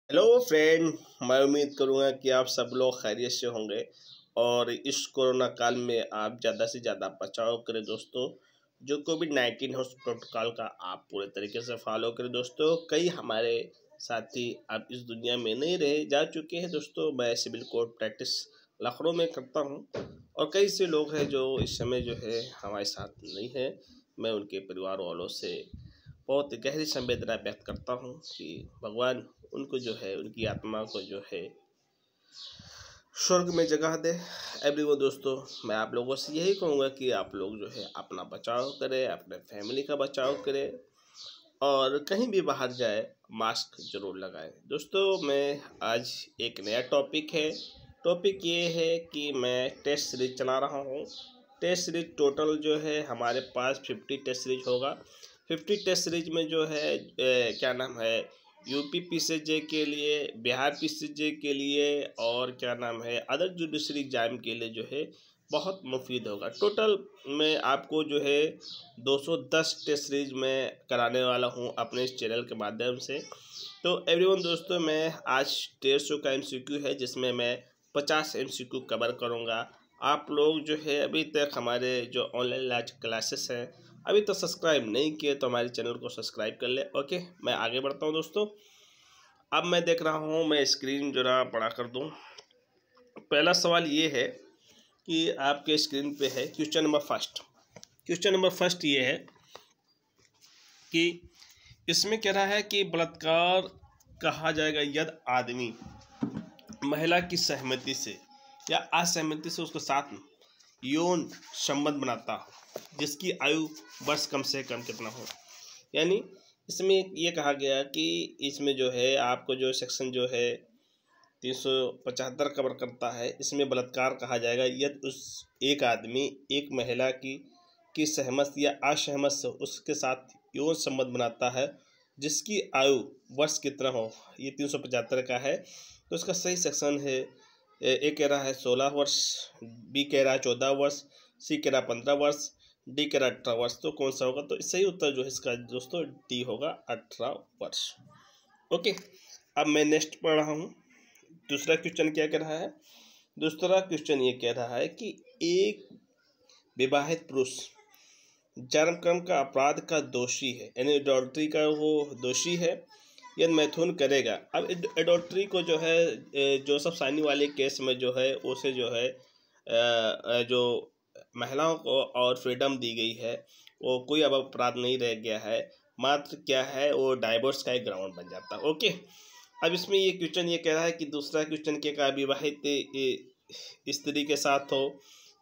Hello friend. मैं उम्मीद करूंगा कि आप सब लोग खैरियत से होंगे और इस कोरोना काल में आप ज़्यादा से ज़्यादा बचाव करें दोस्तों। जो कोविड-19 है उस प्रोटोकॉल का आप पूरे तरीके से फॉलो करें दोस्तों। कई हमारे साथी अब इस दुनिया में नहीं रहे, जा चुके हैं दोस्तों। मैं सिविल कोर्ट प्रैक्टिस लखनऊ में करता हूँ और कई से लोग हैं जो इस समय जो है हमारे साथ नहीं है। मैं उनके परिवार वालों से बहुत गहरी संवेदना व्यक्त करता हूँ कि भगवान उनको जो है उनकी आत्मा को जो है स्वर्ग में जगह दे। एवरीवन दोस्तों, मैं आप लोगों से यही कहूँगा कि आप लोग जो है अपना बचाव करें, अपने फैमिली का बचाव करें और कहीं भी बाहर जाए मास्क जरूर लगाएं। दोस्तों, मैं आज एक नया टॉपिक ये है कि मैं टेस्ट सीरीज चला रहा हूँ। टेस्ट सीरीज टोटल जो है हमारे पास 50 टेस्ट सीरीज होगा। 50 टेस्ट सीरीज में जो है क्या नाम है, यूपी पीसीजे के लिए, बिहार पीसीजे के लिए और क्या नाम है अदर जुडिशरी एग्जाम के लिए जो है बहुत मुफीद होगा। टोटल मैं आपको जो है 210 टेस्ट सीरीज में कराने वाला हूं अपने इस चैनल के माध्यम से। तो एवरीवन दोस्तों, मैं आज 150 का एमसीक्यू है जिसमें मैं 50 एमसीक्यू कवर करूंगा। आप लोग जो है अभी तक हमारे जो ऑनलाइन क्लासेस हैं अभी तो सब्सक्राइब नहीं किए तो हमारे चैनल को सब्सक्राइब कर ले। ओके, मैं आगे बढ़ता हूं दोस्तों। अब मैं देख रहा हूं, मैं स्क्रीन जरा बड़ा कर दूं। पहला सवाल ये है कि आपके स्क्रीन पे है क्वेश्चन नंबर फर्स्ट ये है कि इसमें कह रहा है कि बलात्कार कहा जाएगा यदि आदमी महिला की सहमति से या असहमति से उसके साथ यौन संबंध बनाता हो जिसकी आयु वर्ष कम से कम कितना हो। यानी इसमें ये कहा गया कि इसमें जो है आपको जो सेक्शन जो है 375 कवर करता है। इसमें बलात्कार कहा जाएगा यदि उस एक आदमी एक महिला की सहमत या असहमत से उसके साथ यौन संबंध बनाता है जिसकी आयु वर्ष कितना हो। ये 375 का है। तो इसका सही सेक्शन है, ए कह रहा है 16 वर्ष, बी कह रहा है 14 वर्ष, सी कह रहा है 15 वर्ष, डी कह रहा है 18 वर्ष। तो कौन सा होगा? तो सही उत्तर जो है इसका दोस्तों डी होगा, 18 वर्ष। ओके, अब मैं नेक्स्ट पढ़ रहा हूँ। दूसरा क्वेश्चन क्या कह रहा है? दूसरा क्वेश्चन ये कह रहा है कि एक विवाहित पुरुष जन्म कर्म का अपराध का दोषी है, यानी एडल्ट्री का वो दोषी है, यदि मैथुन करेगा। अब एडल्ट्री को जो है जोसेफ सानी वाले केस में जो है उसे जो है जो महिलाओं को और फ्रीडम दी गई है, वो कोई अब अपराध नहीं रह गया है, मात्र क्या है वो डाइवोर्स का एक ग्राउंड बन जाता है। ओके, अब इसमें ये क्वेश्चन ये कह रहा है कि दूसरा क्वेश्चन क्या कहा, विवाहित स्त्री के साथ हो।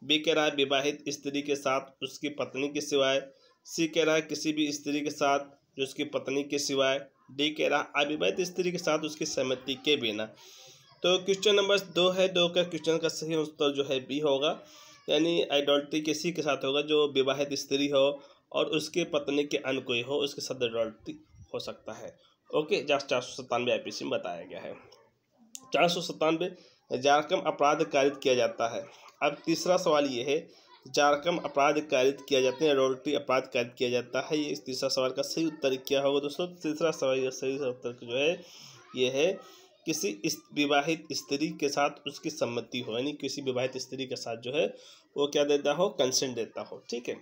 बी कह रहा है विवाहित स्त्री के साथ उसकी पत्नी के सिवाय। सी कह रहा है किसी भी स्त्री के साथ जो उसकी पत्नी के सिवाय। डी कह रहा है अविवाहित स्त्री के साथ उसकी सहमति के बिना। तो क्वेश्चन नंबर 2 है, 2 का क्वेश्चन का सही उत्तर जो है बी होगा, यानी एडल्ट्री किसी के साथ होगा जो विवाहित स्त्री हो और उसके पत्नी के अन्य कोई हो, उसके साथ एडल्ट्री हो सकता है। ओके, 497 IPC में बताया गया है। 497 जारकम अपराध कारित किया जाता है। अब तीसरा सवाल ये है, जारकम अपराध कारित किया जाते हैं, एडल्ट्री अपराध कारित किया जाता है। ये इस तीसरा सवाल का सही उत्तर क्या होगा दोस्तों? तीसरा सवाल सही उत्तर जो है ये है किसी विवाहित स्त्री के साथ उसकी सम्मति हो, यानी किसी विवाहित स्त्री के साथ जो है वो क्या देता हो, कंसेंट देता हो। ठीक है,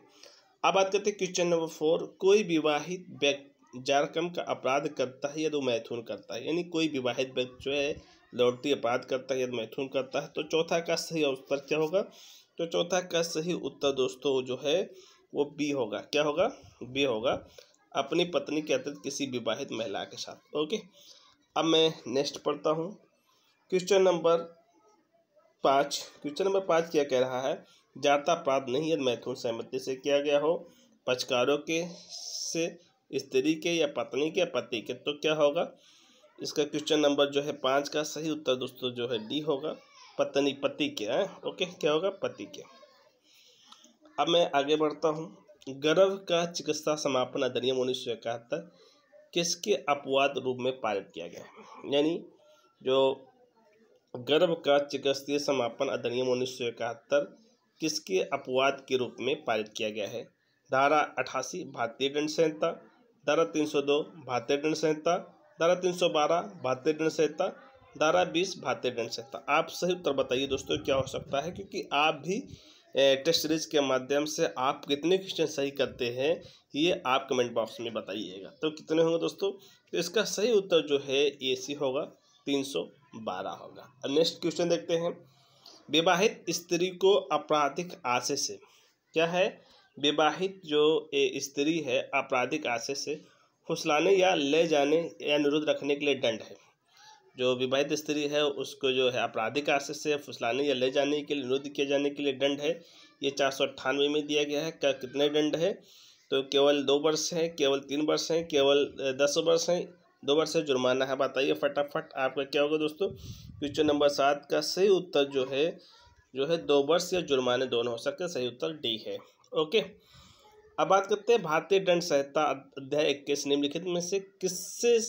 अब बात करते हैं क्वेश्चन नंबर 4। कोई विवाहित व्यक्ति जारकम का अपराध करता है यदि मैथुन करता है, यानी कोई विवाहित व्यक्ति जो है एडल्ट्री अपराध करता है यदि मैथुन करता है। तो चौथा का सही उत्तर क्या होगा? तो चौथा का सही उत्तर दोस्तों जो है वो बी होगा। क्या होगा? बी होगा, अपनी पत्नी के अतिरिक्त किसी विवाहित महिला के साथ। ओके, अब मैं नेक्स्ट पढ़ता हूँ क्वेश्चन नंबर 5। क्वेश्चन नंबर 5 क्या कह रहा है? जाता अपराध नहीं यदि मैथुन सहमति से किया गया हो, पक्षकारों के से, स्त्री के या पत्नी के या पति के। तो क्या होगा? इसका क्वेश्चन नंबर जो है 5 का सही उत्तर दोस्तों जो है डी होगा, पति के। ओके, क्या होगा? पति के। अब मैं आगे बढ़ता हूँ। गर्भ का चिकित्सा समापन अधिनियम 1971 किसके अपवाद रूप में पारित किया गया है? यानी जो गर्भ का चिकित्सीय समापन अधिनियम 1971 किसके अपवाद के रूप में पारित किया गया है? धारा 88 भारतीय दंड संहिता, धारा 302 भारतीय दंड संहिता, धारा 312 भारतीय दंड संहिता, धारा 20 भारतीय दंड संहिता। आप सही उत्तर बताइए दोस्तों क्या हो सकता है, क्योंकि आप भी टेस्ट सीरीज के माध्यम से आप कितने क्वेश्चन सही करते हैं ये आप कमेंट बॉक्स में बताइएगा। तो कितने होंगे दोस्तों? तो इसका सही उत्तर जो है ए सी होगा, 312 होगा। अब नेक्स्ट क्वेश्चन देखते हैं। विवाहित स्त्री को आपराधिक आशय से, क्या है? विवाहित जो स्त्री है आपराधिक आशय से फुसलाने या ले जाने या निरुद्ध रखने के लिए दंड है। जो विवाहित स्त्री है उसको जो है आपराधिक आशय से फुसलाने या ले जाने के लिए, निरुद्ध किए जाने के लिए दंड है। ये 498 में दिया गया है। क्या कितने दंड है? तो केवल 2 वर्ष है, केवल 3 वर्ष है, केवल 10 वर्ष है, 2 वर्ष से जुर्माना है। बताइए फटाफट आपका क्या होगा दोस्तों? क्वेश्चन नंबर 7 का सही उत्तर जो है 2 वर्ष या जुर्माने दोनों हो सकते हैं। सही उत्तर डी है। ओके, अब बात करते हैं भारतीय दंड संहिता अध्याय 21 निम्नलिखित में से किससे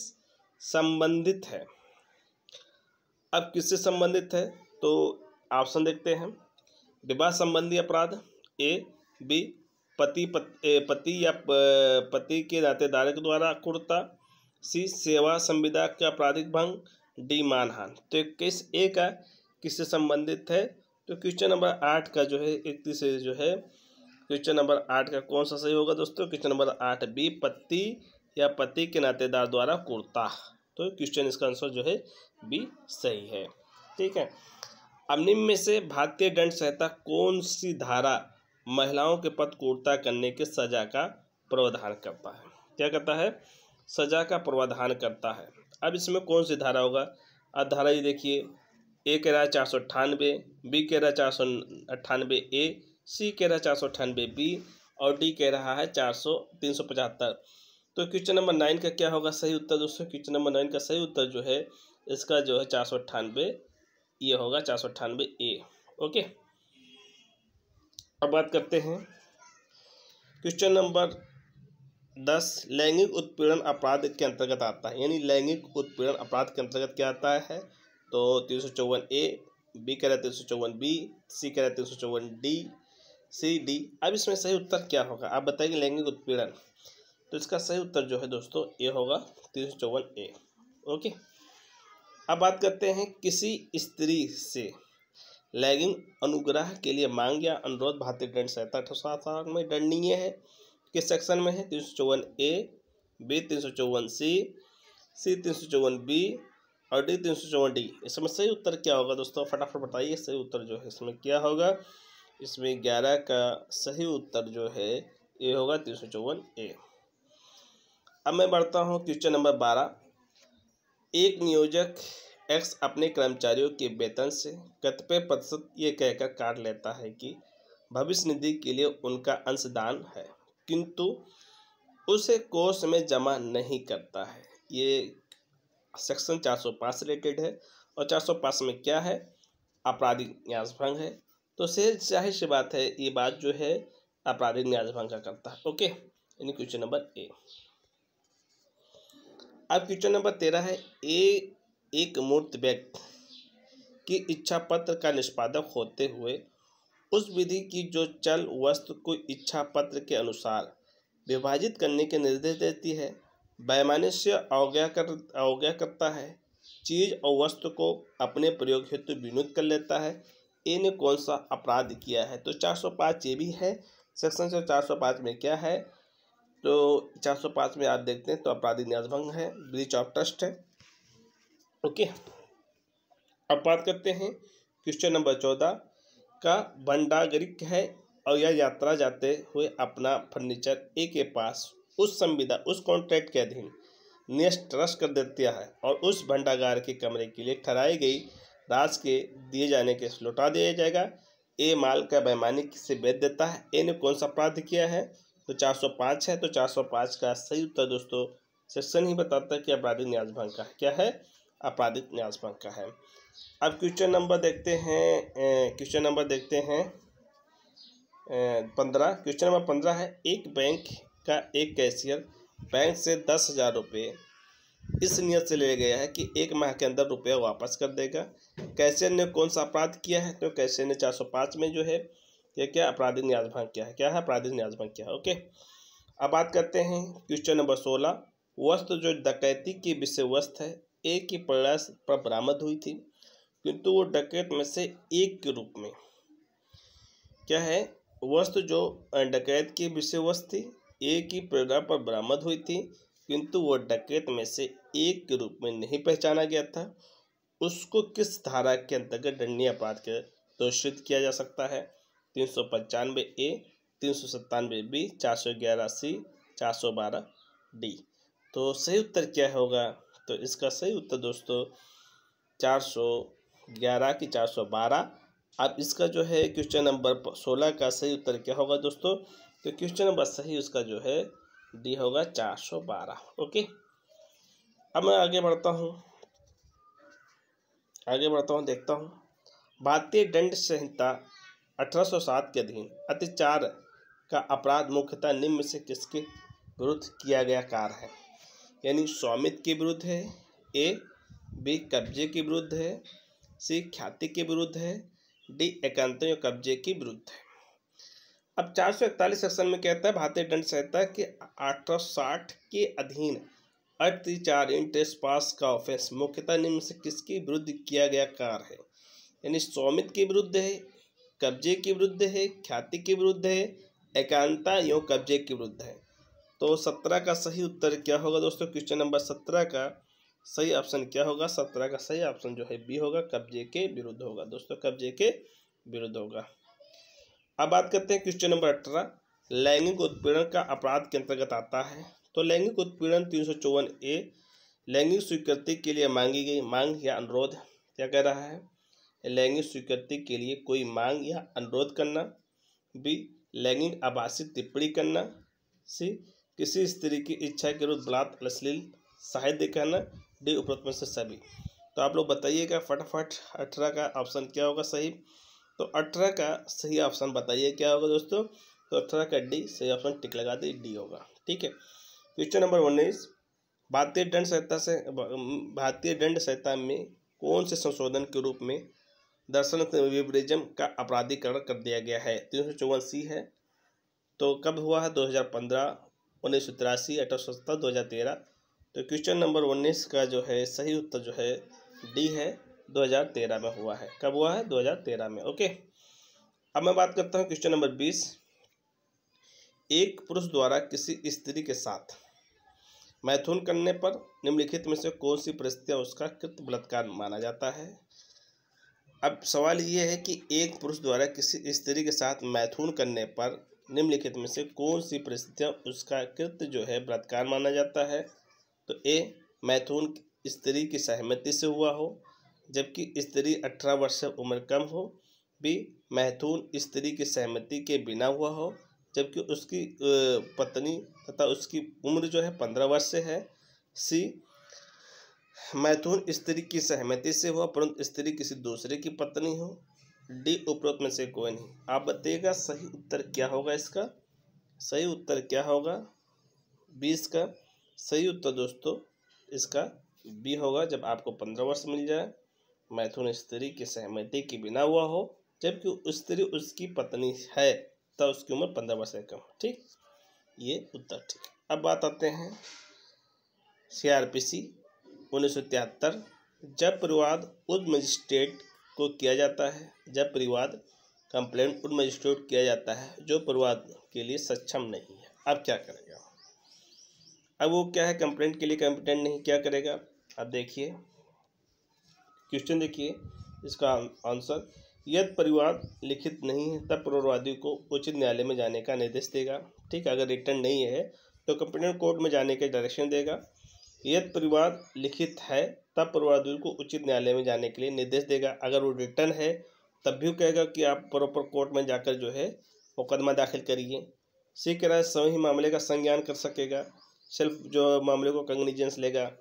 संबंधित है? अब किससे संबंधित है तो ऑप्शन देखते हैं। विवाह संबंधी अपराध, ए, बी पति या पति के नातेदार के द्वारा क्रूरता, सी सेवा संविदा का आपराधिक भंग, डी मानहानि। तो 21A का किससे संबंधित है? तो क्वेश्चन नंबर 8 का जो है 31 से जो है क्वेश्चन नंबर 8 का कौन सा सही होगा दोस्तों? क्वेश्चन नंबर 8 बी, पति या पति के नातेदार द्वारा क्रूरता। तो क्वेश्चन इसका आंसर जो है बी सही है। ठीक है। अब निम्न में से भारतीय दंड संहिता कौन सी धारा महिलाओं के प्रति क्रूरता करने के सजा का प्रावधान करता है? क्या करता है? सजा का प्रावधान करता है। अब इसमें कौन सी धारा होगा? अब धारा ये देखिए, ए कह रहा है 498, बी कह रहा है 498A, सी कह रहा है 498B और डी कह रहा है 375। तो क्वेश्चन नंबर 9 का क्या होगा सही उत्तर दोस्तों? क्वेश्चन नंबर 9 का सही उत्तर जो है इसका जो है 498, ये होगा 498A। ओके, अब बात करते हैं क्वेश्चन नंबर 10 लैंगिक उत्पीड़न अपराध के अंतर्गत आता है। यानी लैंगिक उत्पीड़न अपराध के अंतर्गत क्या आता है? तो 354A, बी कह रहा है 354B, सी कह रहा है 354D, सी डी। अब इसमें सही उत्तर क्या होगा आप बताइए? लैंगिक उत्पीड़न, तो इसका सही उत्तर जो है दोस्तों ये होगा 354A। ओके, अब बात करते हैं किसी स्त्री से लैंगिक अनुग्रह के लिए मांग या अनुरोध भारतीय दंड संहिता 1860 में दंडनीय है। किस सेक्शन में है? 354A, बी 354C, सी 354B और डी 354D। इसमें सही उत्तर क्या होगा दोस्तों? फटाफट बताइए सही उत्तर जो है इसमें क्या होगा? इसमें 11 का सही उत्तर जो है ये होगा 354A। अब मैं बढ़ता हूँ क्वेश्चन नंबर 12। एक नियोजक एक्स अपने कर्मचारियों के वेतन से कतिपय प्रतिशत ये कहकर काट लेता है कि भविष्य निधि के लिए उनका अंशदान है, किंतु उसे कोष में जमा नहीं करता है। ये सेक्शन 405 से रिलेटेड है और 405 में क्या है? आपराधिक न्यासभंग है। तो जाहिर सी बात है ये बात जो है आपराधिक न्यासभंग का करता है। ओके, यानी क्वेश्चन नंबर ए। अब क्वेश्चन नंबर 13 है एक मूर्त व्यक्ति की इच्छा पत्र का निष्पादक होते हुए उस विधि की जो चल वस्तु को इच्छा पत्र के अनुसार विभाजित करने के निर्देश देती है, बेईमानी से अवज्ञा करता है, चीज और वस्तु को अपने प्रयोग हेतु विनियुक्त कर लेता है, इन्हें कौन सा अपराध किया है? तो 405 ये भी है सेक्शन से। 405 में क्या है? तो 405 में आप देखते हैं तो आपराधिक न्यासभंग है, ब्रीच ऑफ ट्रस्ट है। ओके, अब बात करते हैं क्वेश्चन नंबर 14 का। भंडागरिक है और यह यात्रा जाते हुए अपना फर्नीचर ए के पास उस संविदा उस कॉन्ट्रैक्ट के अधीन न्यस्त कर देता है और उस भंडागार के कमरे के लिए ठहराई गई राशि के दिए जाने के लौटा दिया जाएगा। ए माल का बेईमानी से बेच देता है, ए ने कौन सा अपराध किया है? तो 405 है। तो 405 का सही उत्तर दोस्तों सेक्शन ही बताता है कि आपराधिक न्यासभंग का क्या है? आपराधिक न्यासभंग का है। अब क्वेश्चन नंबर देखते हैं 15। क्वेश्चन नंबर 15 है एक बैंक का एक कैशियर बैंक से 10,000 रुपये इस नियत से ले गया है कि 1 माह के अंदर रुपया वापस कर देगा। कैशियर ने कौन सा अपराध किया है? तो कैशियर ने 405 में जो है ये क्या आपराधिक न्यासभंग किया है? क्या है? आपराधिक न्यासभंग किया है। ओके, अब बात करते हैं क्वेश्चन नंबर 16 वस्तु जो डकैती की विषय वस्तु है ए की प्रयास पर बरामद हुई थी, किंतु वो डकैत में से एक के रूप में क्या है, वस्तु जो डकैत की विषय वस्तु थी ए की प्रेरणा पर बरामद हुई थी, किंतु वो डकैत में से एक के रूप में नहीं पहचाना गया था, उसको किस धारा के अंतर्गत दंडनीय अपराध के दोषित किया जा सकता है? 395 ए, 397 बी, 411 सी, 412 डी। तो सही उत्तर क्या होगा? तो इसका सही उत्तर दोस्तों 411 की 412। अब इसका जो है क्वेश्चन नंबर 16 का सही उत्तर क्या होगा दोस्तों? तो क्वेश्चन नंबर सही उसका जो है डी होगा 412। ओके, अब मैं आगे बढ़ता हूँ, देखता हूँ। भारतीय दंड संहिता 1807 के अधीन अत्याचार का अपराध मुख्यतः निम्न में से किसके विरुद्ध किया गया कार्य है? यानी स्वामित्व के विरुद्ध है, ए, बी कब्जे के विरुद्ध है, सी ख्याति के विरुद्ध है, डी एकांत या कब्जे के विरुद्ध है। अब 441 सेक्शन में कहता है भारतीय दंड संहिता के 1860 के अधीन अत्याचार इन ट्रेसपास का ऑफेंस मुख्यतः निम्न से किसके विरुद्ध किया गया कार्य है? यानी स्वामित्व के विरुद्ध है, कब्जे के विरुद्ध है, ख्याति के विरुद्ध है, एकांता एवं कब्जे के विरुद्ध है। तो 17 का सही उत्तर क्या होगा दोस्तों? क्वेश्चन नंबर 17 का सही ऑप्शन क्या होगा? 17 का सही ऑप्शन जो है बी होगा, कब्जे के विरुद्ध होगा दोस्तों, कब्जे के विरुद्ध होगा। अब बात करते हैं क्वेश्चन नंबर 18, लैंगिक उत्पीड़न का अपराध के अंतर्गत आता है। तो लैंगिक उत्पीड़न 354 ए, लैंगिक स्वीकृति के लिए मांगी गई मांग या अनुरोध क्या कह रहा है? लैंगिक स्वीकृति के लिए कोई मांग या अनुरोध करना, बी लैंगिक आभासी टिप्पणी करना, सी किसी स्त्री की इच्छा के विरुद्ध बलात्कार अश्लील साहित्य कहना, डी उपरोक्त में से सभी। तो आप लोग बताइएगा फटाफट 18 का ऑप्शन क्या होगा सही? तो 18 का सही ऑप्शन बताइए क्या होगा दोस्तों? तो 18 का डी सही ऑप्शन, टिक लगा दी, डी होगा। ठीक है, क्वेश्चन नंबर 19, भारतीय दंड संहिता में कौन से संशोधन के रूप में दर्शन विवरिज्म का अपराधीकरण कर दिया गया है? 354 सी है। तो कब हुआ है? 2015, 1983, 1870, 2013। तो क्वेश्चन नंबर 19 का जो है सही उत्तर जो है डी है, 2013 में हुआ है। कब हुआ है? 2013 में। ओके, अब मैं बात करता हूँ क्वेश्चन नंबर 20, एक पुरुष द्वारा किसी स्त्री के साथ मैथुन करने पर निम्नलिखित में से कौन सी परिस्थितियाँ उसका कृत बलात्कार माना जाता है? अब सवाल ये है कि एक पुरुष द्वारा किसी स्त्री के साथ मैथुन करने पर निम्नलिखित में से कौन सी परिस्थितियाँ उसका कृत्य जो है बलात्कार माना जाता है? तो ए मैथुन स्त्री की सहमति से हुआ हो जबकि स्त्री 18 वर्ष से उम्र कम हो, बी मैथुन स्त्री की सहमति के बिना हुआ हो जबकि उसकी पत्नी तथा उसकी उम्र जो है 15 वर्ष से है, सी मैथुन स्त्री की सहमति से हुआ परंतु स्त्री किसी दूसरे की पत्नी हो, डी उपरोक्त में से कोई नहीं। आप बताइएगा सही उत्तर क्या होगा? इसका सही उत्तर क्या होगा? 20 का सही उत्तर दोस्तों इसका बी होगा, जब आपको 15 वर्ष मिल जाए, मैथुन स्त्री की सहमति के बिना हुआ हो जबकि स्त्री उसकी पत्नी है तब उसकी उम्र 15 वर्ष से कम। ठीक, ये उत्तर ठीक। अब बात आते हैं CRPC 1973, जब परिवाद उच्च मजिस्ट्रेट को किया जाता है, जब परिवाद कंप्लेंट उच्च मजिस्ट्रेट किया जाता है जो परिवाद के लिए सक्षम नहीं है, अब क्या करेगा? अब वो क्या है, कंप्लेंट के लिए कॉम्पिटेंट नहीं, क्या करेगा? अब देखिए क्वेश्चन, देखिए इसका आंसर, यदि परिवाद लिखित नहीं है तब परिवादी को उचित न्यायालय में जाने का निर्देश देगा। ठीक, अगर रिटर्न नहीं है तो कंप्लेंट कोर्ट में जाने के डायरेक्शन देगा। यदि परिवाद लिखित है तब परिवादी को उचित न्यायालय में जाने के लिए निर्देश देगा। अगर वो रिटर्न है तब भी कहेगा कि आप प्रॉपर कोर्ट में जाकर जो है मुकदमा दाखिल करिए। सी कह रहा है स्वयं ही मामले का संज्ञान कर सकेगा, सेल्फ जो मामले को कॉग्निजेंस लेगा।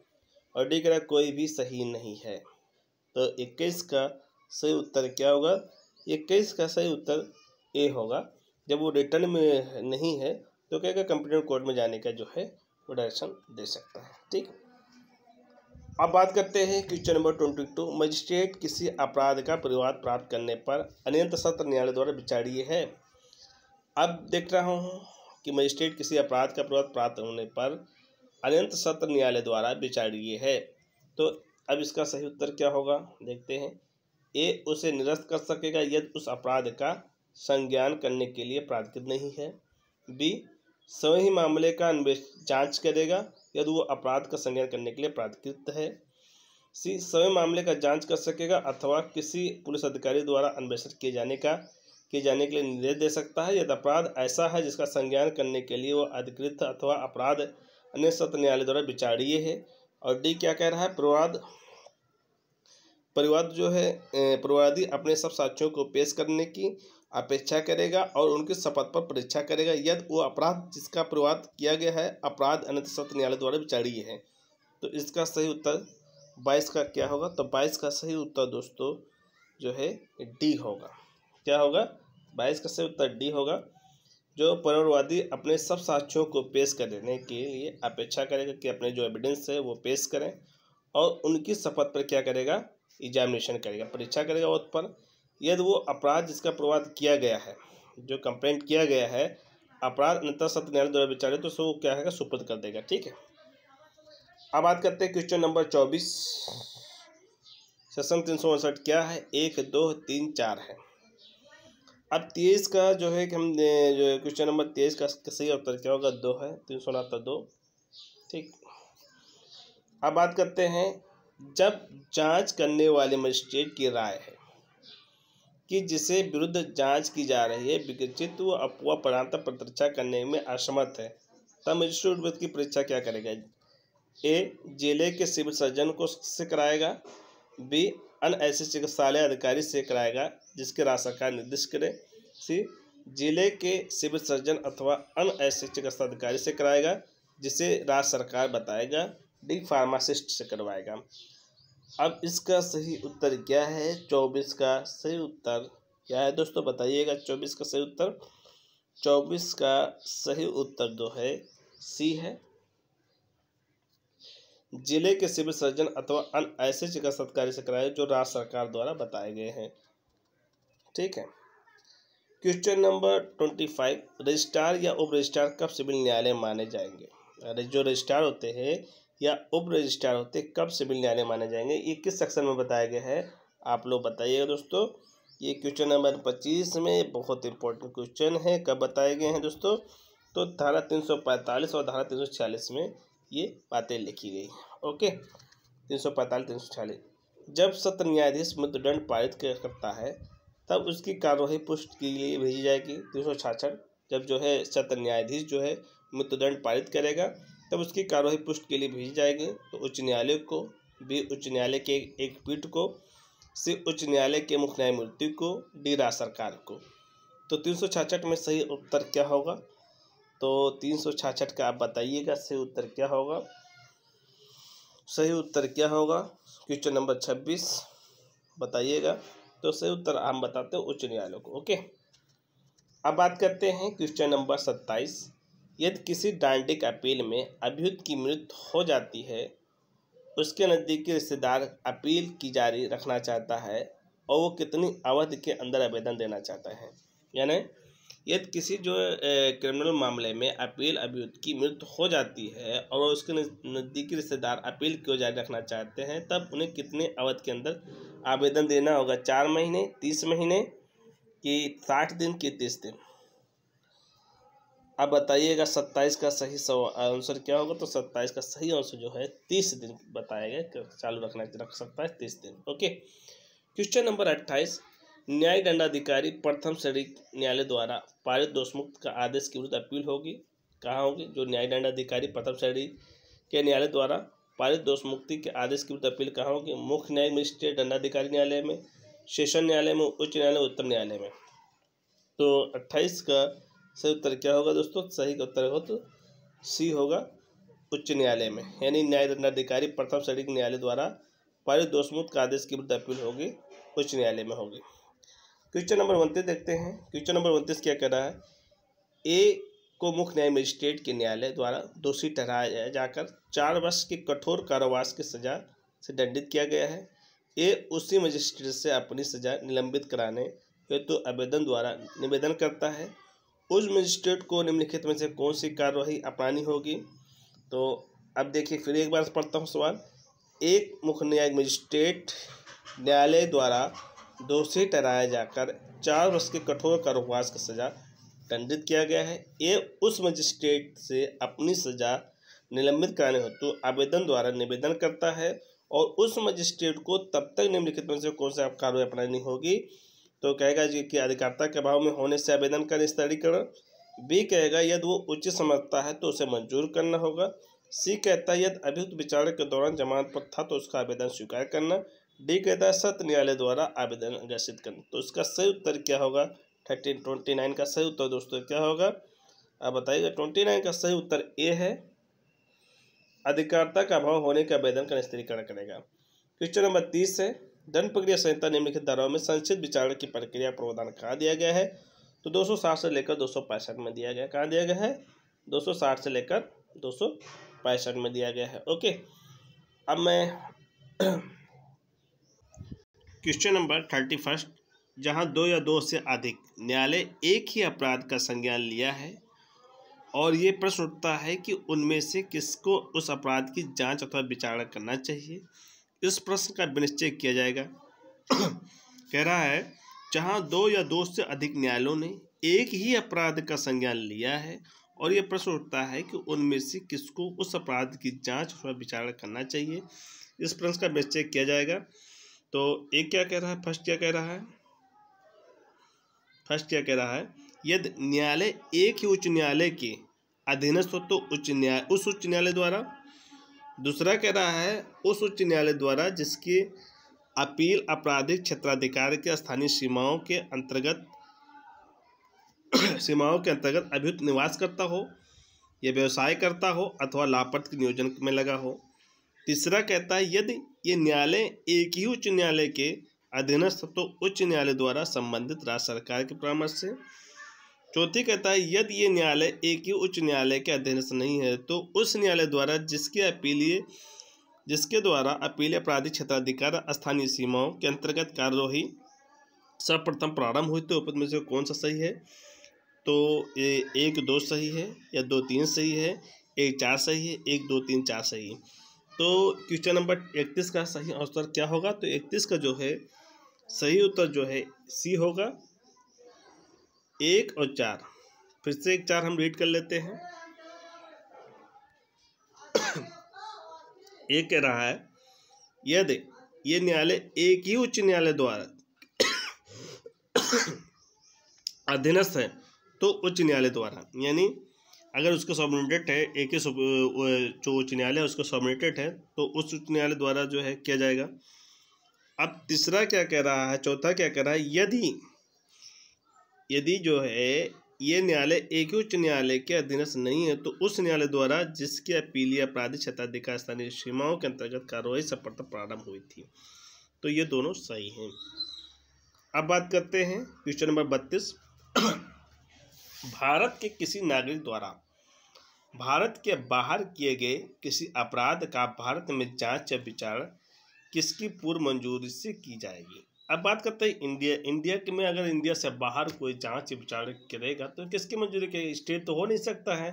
और डी कह रहा है कोई भी सही नहीं है। तो 21 का सही उत्तर क्या होगा? 21 का सही उत्तर ए होगा, जब वो रिटर्न में नहीं है तो कहेगा कंप्लेंट कोर्ट में जाने का जो है वो डायरेक्शन दे सकता है। ठीक, अब बात करते हैं क्वेश्चन नंबर 22, मजिस्ट्रेट किसी अपराध का परिवाद प्राप्त करने पर अनियंत्रित सत्र न्यायालय द्वारा विचारणीय है। अब देख रहा हूँ कि मजिस्ट्रेट किसी अपराध का परिवाद प्राप्त होने पर अनंत सत्र न्यायालय द्वारा विचारणीय है। तो अब इसका सही उत्तर क्या होगा, देखते हैं। ए, उसे निरस्त कर सकेगा यदि उस अपराध का संज्ञान करने के लिए प्राधिकृत नहीं है। बी, स्वयं ही मामले का जांच करेगा यदि वो अपराध का संज्ञान करने के लिए प्राधिकृत है। सी, स्वयं मामले का जांच कर सकेगा अथवा किसी पुलिस अधिकारी द्वारा अन्वेषण किए जाने के लिए निर्देश दे सकता है यदि अपराध ऐसा है जिसका संज्ञान करने के लिए वो अधिकृत अथवा अपराध अन्य सत्र न्यायालय द्वारा विचारणीय है। और डी क्या कह रहा है, परिवादी अपने सब साक्ष्यों को पेश करने की अपेक्षा करेगा और उनकी शपथ पर परीक्षा करेगा यदि वो अपराध जिसका प्रतिवाद किया गया है अपराध अनंत सत्र न्यायालय द्वारा विचारणीय है। तो इसका सही उत्तर 22 का क्या होगा, तो 22 का सही उत्तर दोस्तों जो है डी होगा। क्या होगा, 22 का सही उत्तर डी होगा। जो परिवादी अपने सब साक्ष्यों को पेश करने के लिए अपेक्षा करेगा कि अपने जो एविडेंस है वो पेश करें और उनकी शपथ पर क्या करेगा, एग्जामिनेशन करेगा, परीक्षा करेगा उस पर यदि वो अपराध जिसका प्रतिवाद किया गया है, जो कंप्लेंट किया गया है अपराध अनंत सत्र न्यायालय द्वारा विचारित, तो उसको क्या है सुपुर्द कर देगा। ठीक है, अब बात करते हैं क्वेश्चन नंबर 24 सेशन 359 क्या है, 1, 2, 3, 4 है। अब 23 का जो है कि हम जो क्वेश्चन नंबर 23 का सही उत्तर क्या होगा, 2 है, 369 2। ठीक, अब बात करते हैं जब जांच करने वाले मजिस्ट्रेट की राय है कि जिसे विरुद्ध जांच की जा रही है विकसित व अफवाह प्रमाणता प्रतीक्षा करने में असमर्थ है तब मजिस्ट्रेट विरुद्ध की परीक्षा क्या करेगा। ए, जिले के सिविल सर्जन से कराएगा। बी, अन्य ऐसे चिकित्सालय अधिकारी से कराएगा जिसके राज्य सरकार निर्दिष्ट करे। सी, जिले के सिविल सर्जन अथवा अन्य ऐसे चिकित्सा अधिकारी से कराएगा जिसे राज्य सरकार बताएगा। डी, फार्मासिस्ट से करवाएगा। अब इसका सही उत्तर क्या है, 24 का सही उत्तर क्या है दोस्तों, बताइएगा। 24 का सही उत्तर, 24 का सही उत्तर जो है सी है, जिले के सिविल सर्जन अथवा अन्य ऐसे चिकित्सा अधिकारी से कराए जो राज्य सरकार द्वारा बताए गए हैं। ठीक है, क्वेश्चन नंबर 25, रजिस्ट्रार या उप रजिस्ट्रार कब सिविल न्यायालय माने जाएंगे। जो रजिस्ट्रार होते हैं या उप रजिस्ट्रार होते कब सिविल न्यायालय माने जाएंगे, ये किस सेक्शन में बताया गया है, आप लोग बताइएगा दोस्तों। ये क्वेश्चन नंबर 25 में बहुत इंपॉर्टेंट क्वेश्चन है, कब बताए गए हैं दोस्तों, तो धारा 345 और धारा 346 में ये बातें लिखी गई हैं। ओके, 345 346, जब सत्र न्यायाधीश मृत्युदंड पारित करता है तब उसकी कार्यवाही पुष्टि के लिए भेजी जाएगी। 366, जब जो है सत्र न्यायाधीश जो है मृत्युदंड पारित करेगा तब उसकी कार्यवाही पुष्टि के लिए भेजी जाएगी। तो उच्च न्यायालय को, बी, उच्च न्यायालय के एक पीठ को, सी, उच्च न्यायालय के मुख्य न्यायमूर्ति को, डी, राज्य सरकार को। तो 366 में सही उत्तर क्या होगा, तो 366 का आप बताइएगा सही उत्तर क्या होगा। सही उत्तर क्या होगा, क्वेश्चन नंबर 26 बताइएगा। तो सही उत्तर हम बताते हैं उच्च न्यायालय को। ओके, अब बात करते हैं क्वेश्चन नंबर 27, यदि किसी डांडिक अपील में अभियुक्त की मृत्यु हो जाती है, उसके नज़दीकी रिश्तेदार अपील की जारी रखना चाहता है और वो कितनी अवधि के अंदर आवेदन देना चाहता है। यानी यदि किसी जो क्रिमिनल मामले में अपील अभियुक्त की मृत्यु हो जाती है और उसके नज़दीकी रिश्तेदार अपील को जारी रखना चाहते हैं तब उन्हें कितने अवधि के अंदर आवेदन देना होगा, 4 महीने, 30 महीने कि 60 दिन की 30 दिन। अब बताइएगा 27 का सही आंसर क्या होगा, तो 27 का सही आंसर जो है 30 दिन बताया गया, चालू रख सकता है 30 दिन। ओके, क्वेश्चन नंबर 28, न्यायिक दंडाधिकारी प्रथम श्रेणी न्यायालय द्वारा पारित दोषमुक्त का आदेश के विरुद्ध अपील होगी। कहाँ होगी, जो न्यायिक दंडाधिकारी प्रथम श्रेणी के न्यायालय द्वारा पारित दोषमुक्ति के आदेश के विरुद्ध अपील कहाँ होगी, मुख्य न्यायिक मजिस्ट्रेट दंडाधिकारी न्यायालय में, सेशन न्यायालय में, उच्च न्यायालय, उच्चतम न्यायालय में। तो 28 का सही उत्तर क्या होगा दोस्तों, सही का उत्तर होगा तो सी होगा, उच्च न्यायालय में। यानी न्याय दंडाधिकारी प्रथम श्रेणी के न्यायालय द्वारा पारित दोषमुक्त का आदेश के विरुद्ध अपील होगी, उच्च न्यायालय में होगी। क्वेश्चन नंबर 29 देखते हैं। क्वेश्चन नंबर 29 क्या कह रहा है, ए को मुख्य न्याय मजिस्ट्रेट के न्यायालय द्वारा दोषी ठहराया जाकर 4 वर्ष के कठोर कारावास की सजा से दंडित किया गया है। ए उसी मजिस्ट्रेट से अपनी सजा निलंबित कराने हेतु आवेदन द्वारा निवेदन करता है। उस मजिस्ट्रेट को निम्नलिखित में से कौन सी कार्यवाही अपनानी होगी, तो अब देखिए फिर एक बार पढ़ता हूँ सवाल। एक मुख्य न्यायिक मजिस्ट्रेट न्यायालय द्वारा दोषी ठहराया जाकर 4 वर्ष के कठोर कारावास की सजा दंडित किया गया है। ये उस मजिस्ट्रेट से अपनी सजा निलंबित कराने हेतु आवेदन द्वारा निवेदन करता है और उस मजिस्ट्रेट को तब तक निम्नलिखित में से कौन सा कार्रवाई अपनानी होगी। तो कहेगा जी कि अधिकारिता के अभाव में होने से आवेदन का निस्तारीकरण। बी कहेगा यदि वो उचित समझता है तो उसे मंजूर करना होगा। सी कहता है यदि अभियुक्त विचारणा के दौरान जमानत पर था तो उसका आवेदन स्वीकार करना। डी कहता है सत्र न्यायालय द्वारा आवेदन अग्रेसित करना। तो इसका सही उत्तर क्या होगा? 29 का सही उत्तर दोस्तों क्या होगा? आप बताइएगा। 29 का सही उत्तर ए है, अधिकारिता का अभाव होने के आवेदन का निस्तारीकरण करेगा। क्वेश्चन नंबर 30 है, दंड प्रक्रिया संहिता निम्नलिखित धाराओं में संक्षिप्त विचारणा की प्रक्रिया प्रावधान कहाँ दिया गया है? तो 260 से लेकर 265 में दिया गया। कहाँ दिया गया है? 260 से लेकर 265 में दिया गया है। ओके, अब मैं क्वेश्चन नंबर 31, जहाँ 2 या 2 से अधिक न्यायालय एक ही अपराध का संज्ञान लिया है और ये प्रश्न उठता है कि उनमें से किसको उस अपराध की जांच अथवा विचारणा करना चाहिए। इस प्रश्न का विनिश्चय किया जाएगा। कह रहा है जहां 2 या 2 से अधिक न्यायालयों ने एक ही अपराध का संज्ञान लिया है और ये प्रश्न उठता है कि उनमें से किसको उस अपराध की जांच अथवा विचारणा करना चाहिए। इस प्रश्न का विनिश्चय किया जाएगा। तो एक क्या कह रहा है? फर्स्ट क्या कह रहा है? यदि न्यायालय एक ही उच्च न्यायालय के अधीनस्थ हो तो उस उच्च न्यायालय द्वारा। दूसरा कह रहा है उस उच्च न्यायालय द्वारा जिसकी अपील आपराधिक क्षेत्राधिकार के स्थानीय सीमाओं के अंतर्गत अभियुक्त निवास करता हो या व्यवसाय करता हो अथवा लाभप्रद के नियोजन में लगा हो। तीसरा कहता है यदि ये न्यायालय एक ही उच्च न्यायालय के अधीनस्थ तो उच्च न्यायालय द्वारा संबंधित राज्य सरकार के परामर्श से। चौथी कहता है यदि ये न्यायालय एक ही उच्च न्यायालय के अधीनस्थ नहीं है तो उस न्यायालय द्वारा जिसके द्वारा अपील आपराधिक क्षेत्राधिकार स्थानीय सीमाओं के अंतर्गत कार्यवाही सर्वप्रथम प्रारंभ हुई। तो उपद में से कौन सा सही है? तो 1, 2 सही है या 2, 3 सही है, 1, 4 सही है, 1, 2, 3, 4 सही है। तो क्वेश्चन नंबर 31 का सही उत्तर क्या होगा? तो 31 का जो है सही उत्तर जो है सी होगा, 1 और 4। फिर से 1, 4 हम रीड कर लेते हैं। एक कह रहा है यदि ये न्यायालय एक ही उच्च न्यायालय द्वारा अधीनस्थ है तो उच्च न्यायालय द्वारा, यानी अगर उसको सबऑर्डिनेटेड है, एक ही जो उच्च न्यायालय है उसको सबऑर्डिनेटेड है तो उस उच्च न्यायालय द्वारा जो है किया जाएगा। अब तीसरा क्या कह रहा है? चौथा क्या कह रहा है? यदि जो है ये न्यायालय एक ही उच्च न्यायालय के अधीनस्थ नहीं है तो उस न्यायालय द्वारा जिसकी अपील या आपराधिक क्षेत्राधिकार स्थानीय सीमाओं के अंतर्गत कार्रवाई सर्वप्रथम प्रारंभ हुई थी। तो ये दोनों सही हैं। अब बात करते हैं क्वेश्चन नंबर 32। भारत के किसी नागरिक द्वारा भारत के बाहर किए गए किसी अपराध का भारत में जांच या विचारणा किसकी पूर्व मंजूरी से की जाएगी। अब बात करते हैं इंडिया के में अगर इंडिया से बाहर कोई जांच विचारणा करेगा तो किसकी मंजूरी के? स्टेट तो हो नहीं सकता है,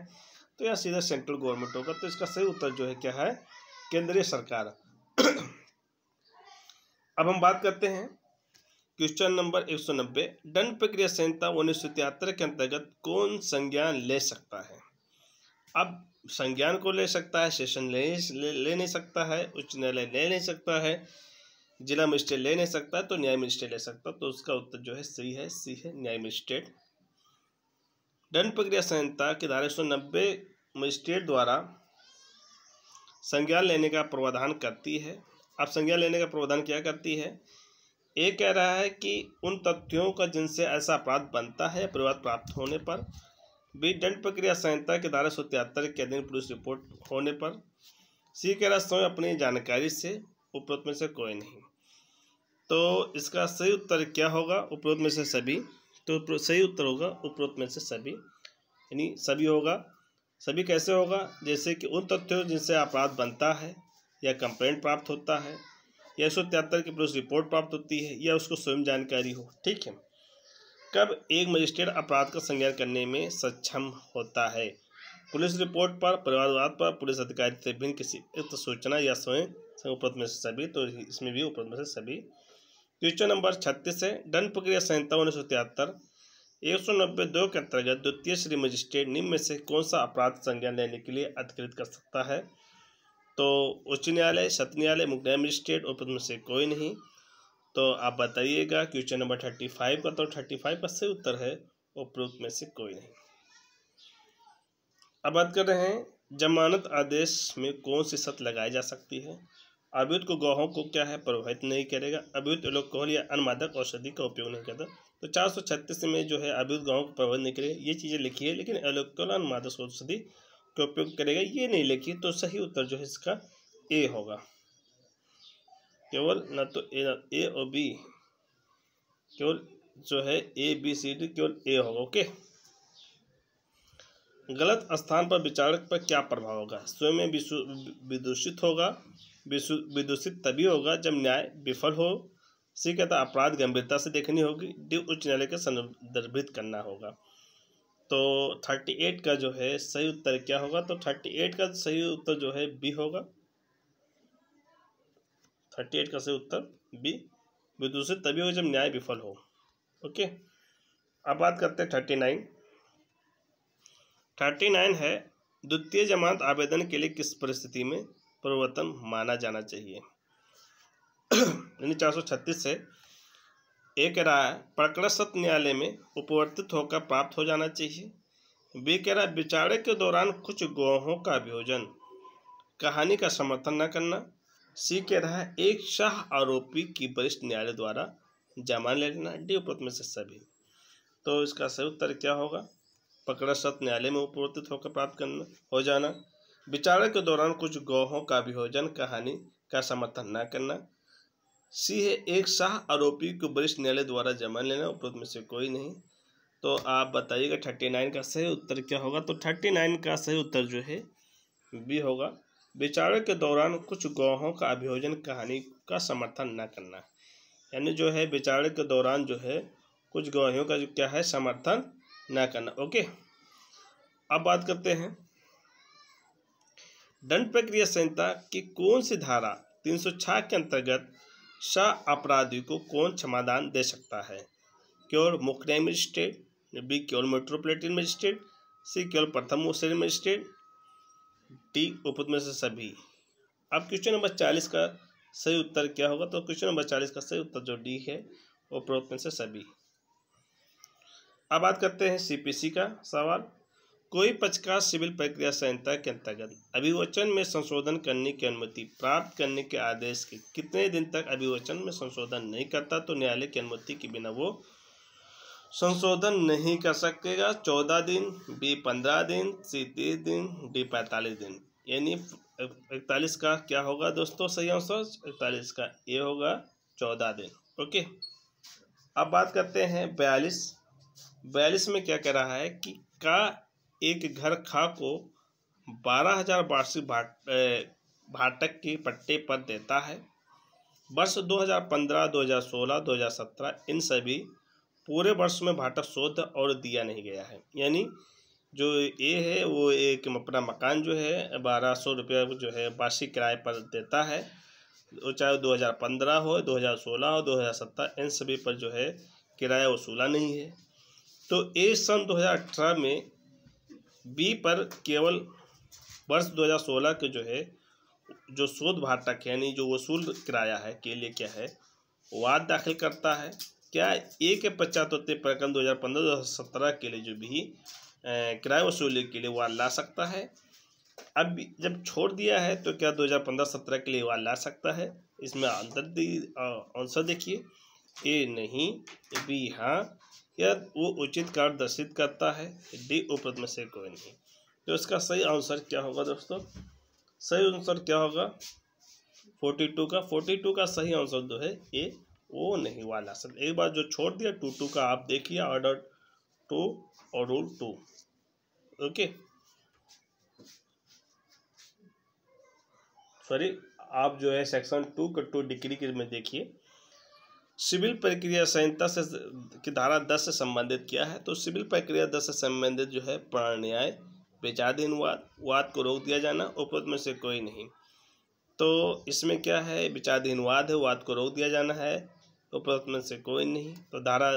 तो यह सीधा सेंट्रल गवर्नमेंट होगा। तो इसका सही उत्तर जो है क्या है? केंद्रीय सरकार। अब हम बात करते हैं क्वेश्चन नंबर 190। दंड प्रक्रिया संहिता 1973 के अंतर्गत कौन संज्ञान ले सकता है? अब संज्ञान को ले सकता है, सेशन ले नहीं सकता है, उच्च न्यायालय ले नहीं सकता है, जिला मजिस्ट्रेट ले नहीं सकता, तो न्याय मजिस्ट्रेट ले सकता। तो उसका उत्तर जो है सही है, सी है, न्याय मजिस्ट्रेट। दंड प्रक्रिया संहिता की धारा 190 मजिस्ट्रेट द्वारा संज्ञान लेने का प्रावधान करती है। अब संज्ञान लेने का प्रावधान क्या करती है? एक कह रहा है कि उन तथ्यों का जिनसे ऐसा अपराध बनता है प्रतिवाद प्राप्त होने पर। बी दंड प्रक्रिया संहिता की धारा 173 के अधीन पुलिस रिपोर्ट होने पर। सी कह रहा है स्वयं अपनी जानकारी से, उपरोक्त में से कोई नहीं। तो इसका सही उत्तर क्या होगा? उपरोक्त में से सभी। तो सही उत्तर होगा उपरोक्त में से सभी, यानी सभी होगा। सभी कैसे होगा? जैसे कि उन तथ्यों जिनसे अपराध बनता है या कंप्लेंट प्राप्त होता है या 173 की पुलिस रिपोर्ट प्राप्त होती है या उसको स्वयं जानकारी हो। ठीक है। कब एक मजिस्ट्रेट अपराध का संज्ञान करने में सक्षम होता है? पुलिस रिपोर्ट पर, परिवारवाद पर, पुलिस अधिकारी से भिन्न किसी उक्त सूचना या स्वयं उपरोक्त में से सभी, तो इसमें भी उपरोक्त में से सभी। क्वेश्चन नंबर 36 है, दंड प्रक्रिया संहिता 1973 192 के अंतर्गत द्वितीय श्री मजिस्ट्रेट निम्न में से कौन सा अपराध संज्ञान लेने के लिए अधिकृत कर सकता है? तो उच्च न्यायालय, सत्र न्यायालय, मुख्य मजिस्ट्रेट, उपरोक्त में से कोई नहीं। तो आप बताइएगा क्वेश्चन नंबर 35 का, तो 35 का सही उत्तर है उपरोक्त में से कोई नहीं। अब बात कर रहे हैं जमानत आदेश में कौन सी शर्त लगाई जा सकती है? अभियुक्त को गवाहों को क्या है प्रभावित नहीं करेगा, अभियुक्त एल्कोहल या अन्य मादक औषधि का उपयोग नहीं करता। तो 436 में जो है अभियुक्त गवाहों को प्रभावित नहीं करेगा, ये चीज़ें लिखी है, लेकिन एल्कोहल अन्य मादक औषधि का उपयोग करेगा ये नहीं लिखी। तो सही उत्तर जो है इसका ए होगा, केवल न तो ए और बी, केवल जो है ए बी सी डी केवल ए होगा। ओके। गलत स्थान पर विचारक पर क्या प्रभाव होगा? स्वयं में विदूषित होगा, विदूषित तभी होगा जब न्याय विफल हो। सी कहता अपराध गंभीरता से देखनी होगी। डी उच्च न्यायालय के संदर्भित करना होगा। तो 38 का जो है सही उत्तर क्या होगा? तो 38 का सही उत्तर जो है बी होगा। 38 का सही उत्तर बी, विदूषित तभी होगा जब न्याय विफल हो। ओके। अब बात करते हैं 39 है, द्वितीय जमानत आवेदन के लिए किस परिस्थिति में परिवर्तन माना जाना चाहिए? यानी 436 से ए कह रहा है प्रकरण सत्र न्यायालय में उपवर्तित होकर प्राप्त हो जाना चाहिए। बी कह रहा है विचारे के दौरान कुछ गवाहों का अभियोजन, कहानी का समर्थन न करना। सी कह रहा है एक शाह आरोपी की वरिष्ठ न्यायालय द्वारा जमानत ले लेना। डी उपरोक्त में से सभी। तो इसका सही उत्तर क्या होगा? प्रकरण सत्र न्यायालय में उपवर्तित होकर प्राप्त करना हो जाना, विचार के दौरान कुछ गवाहों का अभियोजन, कहानी का समर्थन न करना। सी है एक शाह आरोपी को वरिष्ठ न्यायालय द्वारा जमानत लेना। उपरोक्त में से कोई नहीं। तो आप बताइएगा 39 का सही उत्तर क्या होगा? तो 39 का सही उत्तर जो है बी होगा, विचार के दौरान कुछ गवाहों का अभियोजन, कहानी का समर्थन न करना। यानी जो है विचार के दौरान जो है कुछ गवाहियों का जो क्या है समर्थन न करना। ओके। अब बात करते हैं दंड प्रक्रिया संहिता की कौन सी धारा 306 के अंतर्गत अपराधी को कौन क्षमादान दे सकता है? केवल मुख्य मजिस्ट्रेट, बी केवल मेट्रोपॉलिटन मजिस्ट्रेट, सी केवल प्रथम श्रेणी मजिस्ट्रेट, डी उपरोक्त में से सभी। अब क्वेश्चन नंबर 40 का सही उत्तर क्या होगा? तो क्वेश्चन नंबर 40 का सही उत्तर जो डी है उपरोक्त में से सभी। अब बात करते हैं सीपीसी का सवाल। कोई पक्षकार सिविल प्रक्रिया संहिता के अंतर्गत अभिवचन में संशोधन करने की अनुमति प्राप्त करने के आदेश के कितने दिन तक अभिवचन में संशोधन नहीं करता तो न्यायालय की अनुमति के बिना वो संशोधन नहीं कर सकेगा? 14 दिन, बी 15 दिन, सी 30 दिन, डी 45 दिन। यानी 41 का क्या होगा दोस्तों सही आंसर? 41 का ए होगा 14 दिन। ओके। अब बात करते हैं 42 में क्या कह रहा है कि का एक घर खा को 12,000 वार्षिक भाटक के पट्टे पर देता है। वर्ष 2015, 2016, 2017 इन सभी पूरे वर्ष में भाटक शोध और दिया नहीं गया है। यानी जो ए है वो एक अपना मकान जो है 1200 रुपये जो है वार्षिक किराए पर देता है, वो चाहे 2015 हो, 2016 हो, 2017 इन सभी पर जो है किराया वसूला नहीं है। तो ए सन 2018 में बी पर केवल वर्ष 2016 के जो है जो शोध भाटक यानी जो वसूल किराया है के लिए क्या है वाद दाखिल करता है। क्या ए के पश्चात होते प्रकरण 2015-2017 के लिए जो भी किराया वसूली के लिए वाद ला सकता है? अब जब छोड़ दिया है तो क्या 2015-17 के लिए वाद ला सकता है? इसमें आंसर देखिए, ए नहीं, बी हाँ, या वो उचित कारण दर्शित करता है, डी उपरोक्त में से कोई नहीं। तो इसका सही आंसर क्या होगा दोस्तों? सही आंसर क्या होगा? 42 का सही आंसर जो है ए वो नहीं वाला सर। एक बार जो छोड़ दिया 2 का आप देखिए ऑर्डर 2 और रूल 2। ओके सॉरी, आप जो है सेक्शन 2 का 2 डिग्री के में देखिए सिविल प्रक्रिया संहिता से की धारा 10 से संबंधित क्या है? तो सिविल प्रक्रिया 10 से संबंधित जो है प्राण न्याय, विचाराधीन वाद को रोक दिया जाना, उपरोक्त में से कोई नहीं। तो इसमें क्या है, विचाराधीन वाद है, वाद को रोक दिया जाना है, उपरोक्त में से कोई नहीं। तो धारा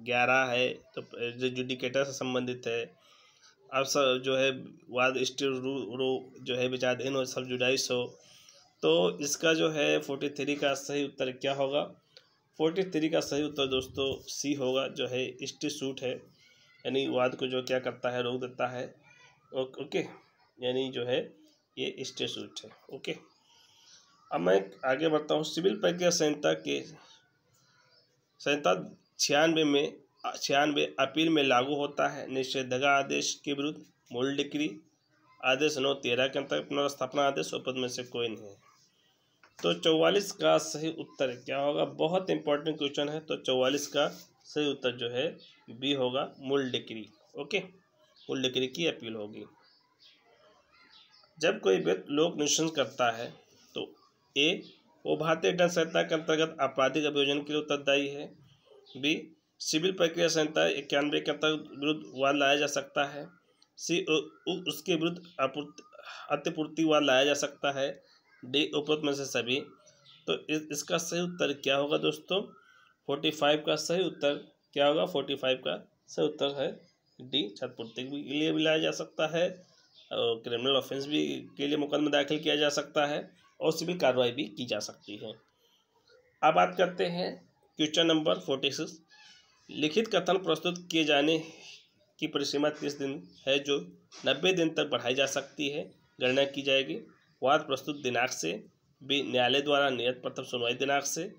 11 है, तो जो जुडिकेटर से संबंधित है। अब सब जो है वाद स्टिल जो है विचाराधीन हो, सब जुडाइस हो। तो इसका जो है 43 का सही उत्तर क्या होगा? 43 का सही उत्तर दोस्तों सी होगा, जो है स्टे सूट है, यानी वाद को जो क्या करता है, रोक देता है। ओके, यानी जो है ये स्टे सूट है। ओके, अब मैं आगे बढ़ता हूँ। सिविल प्रक्रिया संहिता के 96 अपील में लागू होता है। निषेधाज्ञा आदेश के विरुद्ध मूल डिक्री, आदेश 9/13 के अंतर्गत पुनर्स्थापना आदेश, उपरोक्त में से कोई नहीं है। तो 44 का सही उत्तर क्या होगा? बहुत इंपॉर्टेंट क्वेश्चन है। तो 44 का सही उत्तर जो है बी होगा, मूल डिक्री। ओके, मूल डिक्री की अपील होगी। जब कोई व्यक्ति लोक निशंस करता है तो ए, वो भारतीय दंड संहिता के अंतर्गत आपराधिक अभियोजन के लिए उत्तरदायी है। बी, सिविल प्रक्रिया संहिता 91 के अंतर्गत विरुद्ध वाद लाया जा सकता है। सी, उसके विरुद्ध अतिपूर्ति वाद लाया जा सकता है। डी, उपरोक्त में से सभी। तो इसका सही उत्तर क्या होगा दोस्तों? 45 का सही उत्तर क्या होगा? 45 का सही उत्तर है डी, क्षतिपूर्ति के लिए भी लाया जा सकता है, और क्रिमिनल ऑफेंस भी के लिए मुकदमा दाखिल किया जा सकता है, और सिविल कार्रवाई भी की जा सकती है। अब बात करते हैं क्वेश्चन नंबर 46। लिखित कथन प्रस्तुत किए जाने की परिसीमा 30 दिन है, जो 90 दिन तक बढ़ाई जा सकती है। गणना की जाएगी वाद प्रस्तुत दिनांक से। बी, न्यायालय द्वारा नियत प्रथम सुनवाई दिनांक से।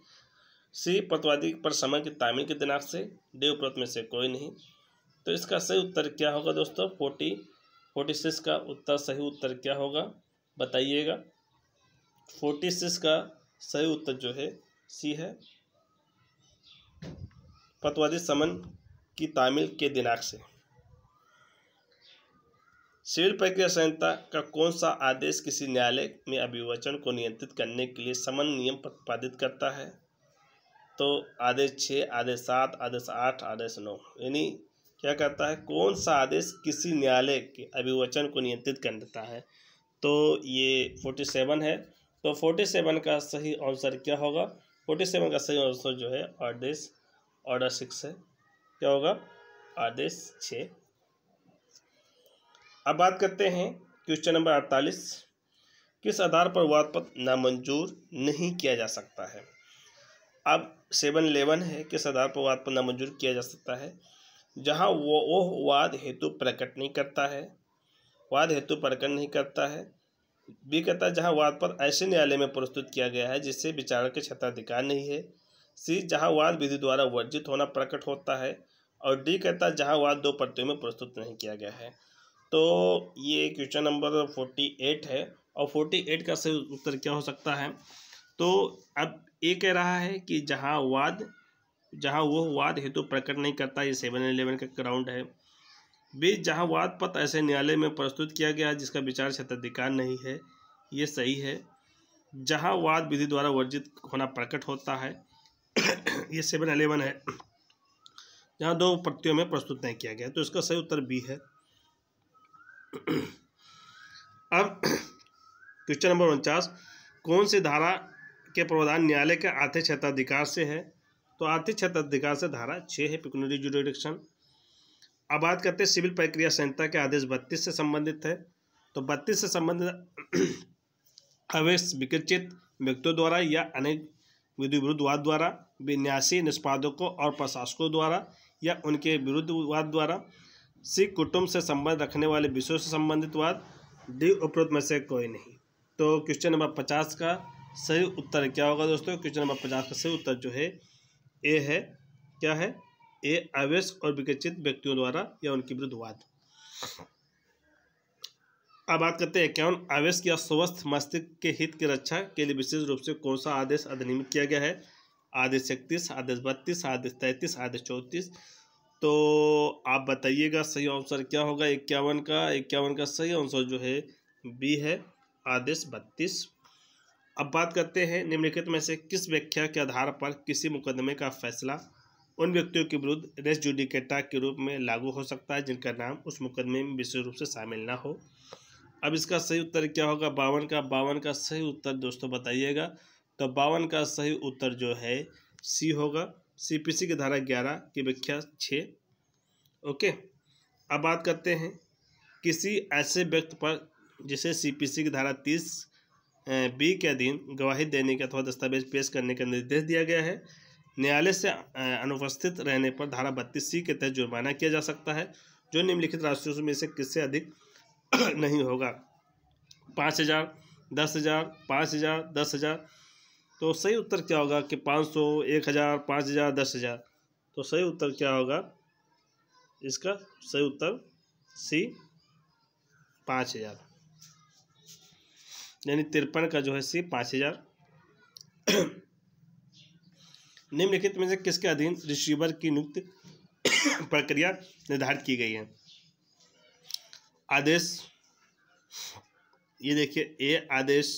सी, प्रतिवादी पर समन की तामील के दिनांक से। डी, उपरोक्त में से कोई नहीं। तो इसका सही उत्तर क्या होगा दोस्तों? 46 का उत्तर सही उत्तर क्या होगा बताइएगा? 46 का सही उत्तर जो है सी है, प्रतिवादी समन की तामील के दिनांक से। सिविल प्रक्रिया संहिता का कौन सा आदेश किसी न्यायालय में अभिवचन को नियंत्रित करने के लिए समन नियम प्रतिपादित करता है? तो आदेश 6, आदेश 7, आदेश 8, आदेश 9। यानी क्या करता है, कौन सा आदेश किसी न्यायालय के अभिवचन को नियंत्रित कर देता है? तो ये 47 है। तो 47 का सही आंसर क्या होगा? 47 का सही आंसर जो है ऑर्डर 6 है। क्या होगा? आदेश 6। अब बात करते हैं क्वेश्चन नंबर 48। किस आधार पर वाद पत्र नामंजूर नहीं किया जा सकता है? अब 711 है, किस आधार पर वाद पत्र नामंजूर किया जा सकता है? जहां वो वाद हेतु प्रकट नहीं करता है, वाद हेतु प्रकट नहीं करता है। बी कहता है जहां वाद पत्र ऐसे न्यायालय में प्रस्तुत किया गया है जिससे विचारण के क्षेत्राधिकार नहीं है। सी, जहां वाद विधि द्वारा वर्जित होना प्रकट होता है। और डी कहता है जहां वाद 2 प्रतियों में प्रस्तुत नहीं किया गया है। तो ये क्वेश्चन नंबर 48 है, और 48 का सही उत्तर क्या हो सकता है? तो अब ए कह रहा है कि जहां वो वाद हेतु प्रकट नहीं करता, ये 711 का ग्राउंड है। बी, जहां वाद पत्र ऐसे न्यायालय में प्रस्तुत किया गया है जिसका विचार क्षेत्राधिकार नहीं है, ये सही है। जहां वाद विधि द्वारा वर्जित होना प्रकट होता है, ये 711 है। जहां 2 प्रतियों में प्रस्तुत नहीं किया गया, तो इसका सही उत्तर बी है। अब क्वेश्चन नंबर 49। कौन सी धारा के प्रावधान न्यायालय के आर्थिक क्षेत्राधिकार से है? तो आर्थिक क्षेत्राधिकार से धारा 6 है, पेक्यूनियरी जुरिडिक्शन। अब बात करते हैं सिविल प्रक्रिया संहिता के आदेश 32 से संबंधित है। तो 32 से संबंधित अवैध विकृचित व्यक्तियों द्वारा या अनेक विधि विरुद्ध वाद द्वारा, विन्यासी निष्पादकों और प्रशासकों द्वारा या उनके विरुद्ध वाद द्वारा। सी, कुटुंब से संबंध रखने वाले विषयों से संबंधित वाद। डी, उपरोक्त में से कोई नहीं। तो क्वेश्चन नंबर 50 का सही उत्तर क्या होगा दोस्तों? क्वेश्चन नंबर 50 का सही उत्तर जो है ए है। क्या है? ए, अवैध और विकृचित व्यक्तियों द्वारा या उनके विरुद्ध वाद। अब बात करते हैं 51। अवैध या स्वस्थ मस्तिष्क के हित की रक्षा के लिए विशेष रूप से कौन सा आदेश अधिनियमित किया गया है? आदेश 31, आदेश 32, आदेश 33, आदेश 34। तो आप बताइएगा सही आंसर क्या होगा? 51 का सही आंसर जो है बी है, आदेश 32। अब बात करते हैं निम्नलिखित में से किस व्याख्या के आधार पर किसी मुकदमे का फैसला उन व्यक्तियों के विरुद्ध रेस जुडिकेटा के रूप में लागू हो सकता है जिनका नाम उस मुकदमे में विशेष रूप से शामिल ना हो। अब इसका सही उत्तर क्या होगा? 52 का सही उत्तर दोस्तों बताइएगा। तो 52 का सही उत्तर जो है सी होगा। सीपीसी की धारा 11 की व्याख्या 6। ओके, अब बात करते हैं किसी ऐसे व्यक्ति पर जिसे सीपीसी की धारा 30 बी के अधीन गवाही देने के अथवा दस्तावेज पेश करने का निर्देश दिया गया है। न्यायालय से अनुपस्थित रहने पर धारा 32 सी के तहत जुर्माना किया जा सकता है, जो निम्नलिखित राशियों में से किससे अधिक नहीं होगा? 5000, 10,000, 5,000, 10,000। तो सही उत्तर क्या होगा कि 500, 1000, 5,000, 10,000। तो सही उत्तर क्या होगा? इसका सही उत्तर सी 5,000, यानी 53 का जो है सी 5,000। निम्नलिखित में से किसके अधीन रिसीवर की नियुक्ति प्रक्रिया निर्धारित की गई है? आदेश, ये देखिए ए आदेश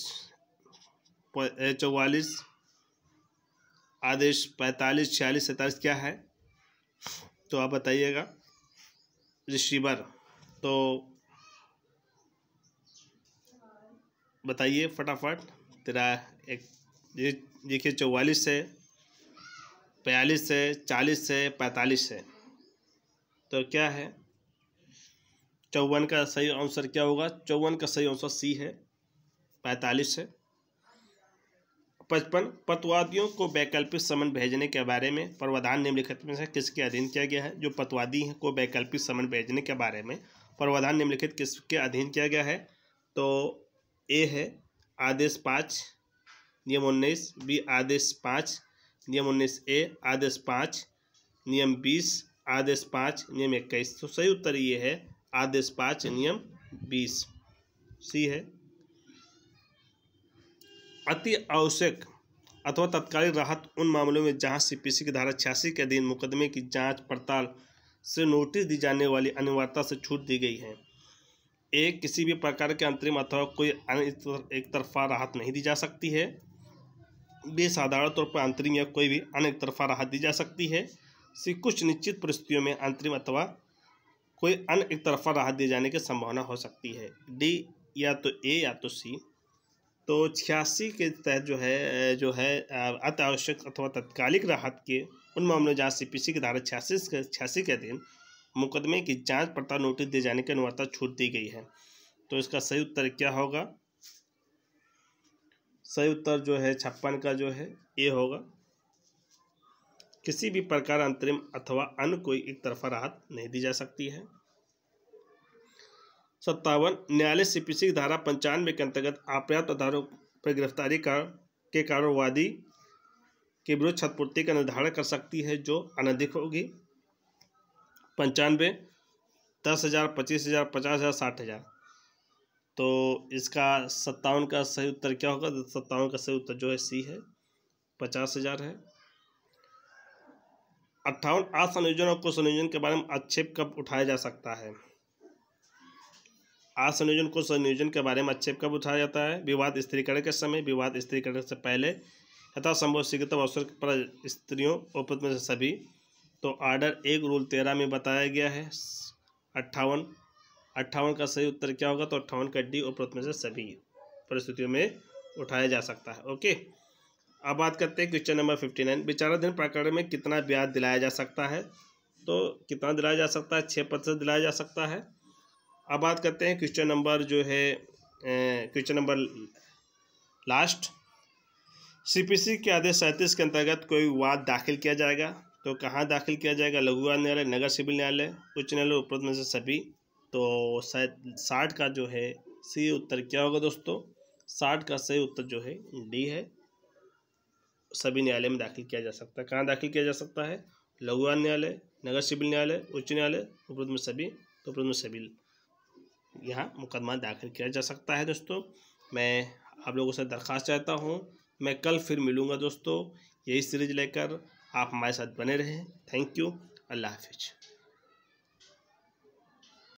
44, आदेश 45, 46, 47 क्या है? तो आप बताइएगा। रिसीवर तो बताइए फटाफट। तेरा एक देखिए 44 है, 42 है, 40 है, 45 है। तो क्या है? 54 का सही आंसर क्या होगा? 54 का सही आंसर सी है, 45 है। 55 पतवादियों को वैकल्पिक समन भेजने के बारे में प्रावधान निम्नलिखित में से किसके अधीन किया गया है? जो पतवादी हैं को वैकल्पिक समन भेजने के बारे में प्रावधान निम्नलिखित किसके अधीन किया गया है? तो ए है आदेश 5 नियम 19, बी आदेश 5 नियम 19 ए, आदेश 5 नियम 20, आदेश 5 नियम 21। तो सही उत्तर ये है आदेश 5 नियम 20, सी है। अति आवश्यक अथवा तत्कालिक राहत उन मामलों में जहां सीपीसी की धारा 86 के अधीन मुकदमे की जांच पड़ताल से नोटिस दी जाने वाली अनिवार्यता से छूट दी गई है। एक किसी भी प्रकार के अंतरिम अथवा कोई एक तरफा राहत नहीं दी जा सकती है। बे साधारण तौर पर अंतरिम या कोई भी अन्य एक तरफा राहत दी जा सकती है। सी कुछ निश्चित परिस्थितियों में अंतरिम अथवा कोई अन्य एक तरफा राहत दिए जाने की संभावना हो सकती है। डी या तो ए या तो सी। तो 86 के तहत जो है अति आवश्यक अथवा तत्कालिक राहत के उन मामलों जहाँ सीपीसी की धारा 86 के अधीन मुकदमे की जांच पड़ताल नोटिस दिए जाने की अनिवार्यता छूट दी गई है। तो इसका सही उत्तर क्या होगा? सही उत्तर जो है 56 का जो है ए होगा। किसी भी प्रकार अंतरिम अथवा अन्य कोई एक तरफा राहत नहीं दी जा सकती है। 57 न्यायालय सीपीसी की धारा 95 के अंतर्गत अपर्याप्त आधारों पर गिरफ्तारी के कारण वादी के विरुद्ध क्षतिपूर्ति का निर्धारण कर सकती है जो अनधिक होगी। 95, 10,000, 25,000, 50,000, 60,000। तो इसका 57 का सही उत्तर क्या होगा? 57 का सही उत्तर जो है सी है, 50,000 है। 58 असंयोजन और कुसंयोजन के बारे में आक्षेप कब उठाया जा सकता है? असंयोजन को संयोजन के बारे में आक्षेप कब उठाया जाता है? विवाद स्थिरीकरण के समय, विवाद स्थिरीकरण से पहले, यथासंभव शीघ्रतम अवसर पर स्त्रियों उपरोक्त में से सभी। तो आर्डर 1 रूल 13 में बताया गया है 58 का सही उत्तर क्या होगा? तो 58 का डी उपरोक्त में से सभी परिस्थितियों में उठाया जा सकता है। ओके, अब बात करते हैं क्वेश्चन नंबर 59। विचाराधीन प्रकरण में कितना ब्याज दिलाया जा सकता है? तो कितना दिलाया जा सकता है? 6% दिलाया जा सकता है। अब बात करते हैं क्वेश्चन नंबर जो है क्वेश्चन नंबर लास्ट। सीपीसी के आदेश 37 के अंतर्गत कोई वाद दाखिल किया जाएगा तो कहाँ दाखिल किया जाएगा? लघु न्यायालय, नगर सिविल न्यायालय, उच्च न्यायालय, उपरोक्त में से सभी। तो शायद 60 का जो है सी उत्तर क्या होगा दोस्तों? 60 का सही उत्तर जो है डी है, सभी न्यायालय में दाखिल किया जा सकता है। कहाँ दाखिल किया जा सकता है? लघु न्यायालय, नगर सिविल न्यायालय, उच्च न्यायालय, उपरोक्त में सभी। तो उपरोक्त में सभी यहाँ मुकदमा दाखिल किया जा सकता है। दोस्तों मैं आप लोगों से दरख्वास्त चाहता हूँ, मैं कल फिर मिलूँगा दोस्तों यही सीरीज लेकर। आप हमारे साथ बने रहें। Thank you. Allah Hafiz.